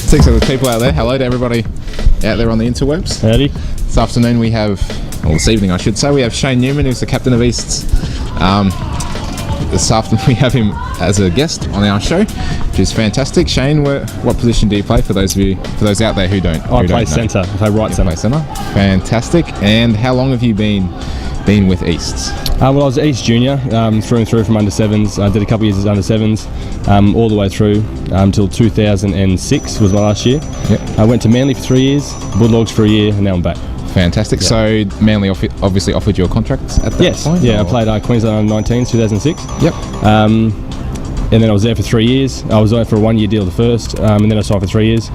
Fantastic. So there's people out there. Hello to everybody out there on the interwebs. Howdy. This afternoon we have, well, this evening I should say, we have Shane Neumann, who's the captain of Easts. This afternoon we have him as a guest on our show, which is fantastic. Shane, what position do you play for those out there who don't? I play centre. I play right centre. Fantastic. And how long have you been with Easts? Well, I was at East Junior, through and through from under sevens. I did a couple of years as under sevens, all the way through until 2006 was my last year. Yep. I went to Manly for 3 years, Bulldogs for a year, and now I'm back. Fantastic. Yep. So Manly obviously offered you a contract at that point? Yeah, I played Queensland under 19s, 2006. Yep. And then I was there for 3 years. I was there for a 1 year deal at first, and then I signed for 3 years.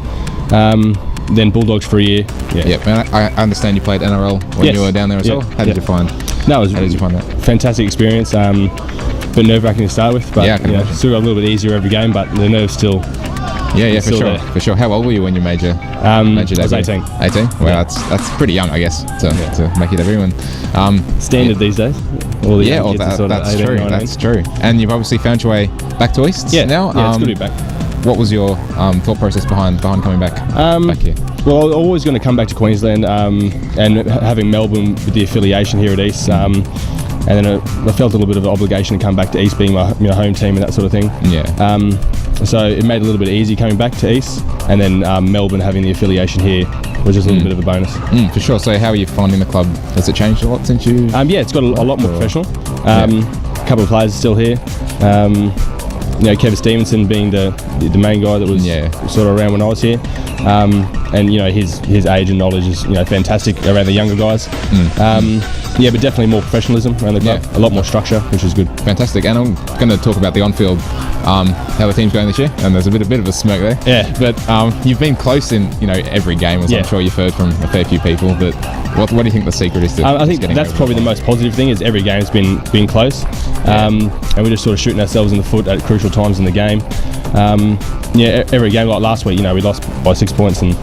Then Bulldogs for a year. Yeah. Yep. And I understand you played NRL when you were down there as well. How did you find? No, it was How did you find that? Fantastic experience. Bit nerve-wracking to start with, but still got a little bit easier every game. But the nerves still. Yeah, for sure. How old were you when you made your debut? I was 18. 18? Well, that's pretty young, I guess, to make it everyone. Standard these days. That's true. That's true. And you've obviously found your way back to East now. Yeah, it's good to be back. What was your thought process behind coming back here? Well, I was always going to come back to Queensland, and having Melbourne with the affiliation here at East, and then I felt a little bit of an obligation to come back to East, being my home team and that sort of thing. Yeah. So it made it a little bit easy coming back to East, and then Melbourne having the affiliation here was just a little bit of a bonus. For sure. So how are you finding the club? Has it changed a lot since you? Yeah, it's got a lot more professional. A couple of players are still here. Kevin Stevenson being the main guy that was sort of around when I was here, and his age and knowledge is fantastic around the younger guys. But definitely more professionalism around the club, a lot more structure, which is good. Fantastic. And I'm going to talk about the on-field, how the team's going this year, and there's a bit of a smirk there. Yeah. But you've been close in every game, as I'm sure you've heard from a fair few people. But what do you think the secret is to? I think that's probably the most positive thing, is every game's been close, and we're just sort of shooting ourselves in the foot at crucial times in the game. Every game, like last week, we lost by 6 points, and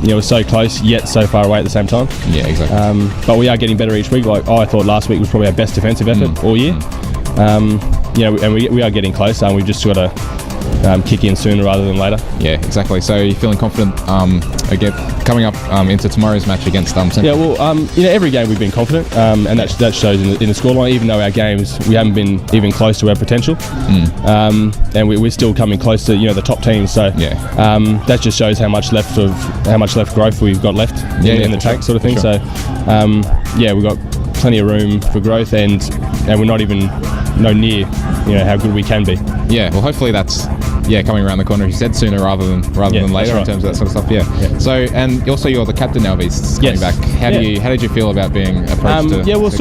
it was so close yet so far away at the same time. Yeah, exactly. But we are getting better each week. Like I thought last week was probably our best defensive effort all year. And we are getting close, and we've just got to kick in sooner rather than later. Yeah, exactly. So you're feeling confident again coming up into tomorrow's match against Central? Yeah, well, every game we've been confident, and that shows in the scoreline. Even though our games we haven't been even close to our potential, and we're still coming close to the top teams. So that just shows how much left growth we've got left in the tank, sort of thing. So we've got plenty of room for growth, and we're not even near how good we can be. Yeah, well, hopefully that's coming around the corner. You said sooner rather than later in terms of that sort of stuff. Yeah. So, and also you're the captain now of East coming back. How did you feel about being approached?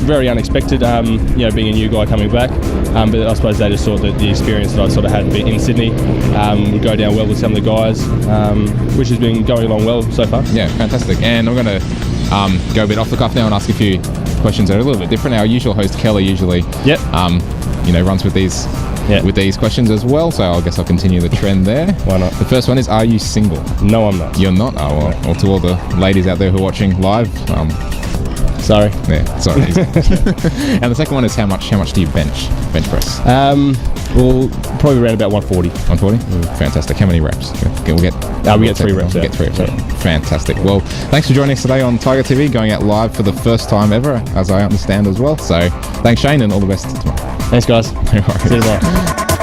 Very unexpected. Being a new guy coming back. But I suppose they just thought that the experience that I sort of had in Sydney would go down well with some of the guys, which has been going along well so far. Yeah, fantastic. And I'm going to go a bit off the cuff now and ask a few questions that are a little bit different. Our usual host Kelly usually runs with these questions as well, so I guess I'll continue the trend there. Why not? The first one is, are you single? No, I'm not. You're not? Oh, well, to all the ladies out there who are watching live, sorry. Yeah, sorry. And the second one is, how much do you bench press? Well, probably around about 140. 140? Fantastic. How many reps? We get 3 reps. We get 3 reps. Fantastic. Well, thanks for joining us today on Tiger TV, going out live for the first time ever, as I understand as well. So thanks, Shane, and all the best tomorrow. Thanks, guys. No worries. See you tomorrow.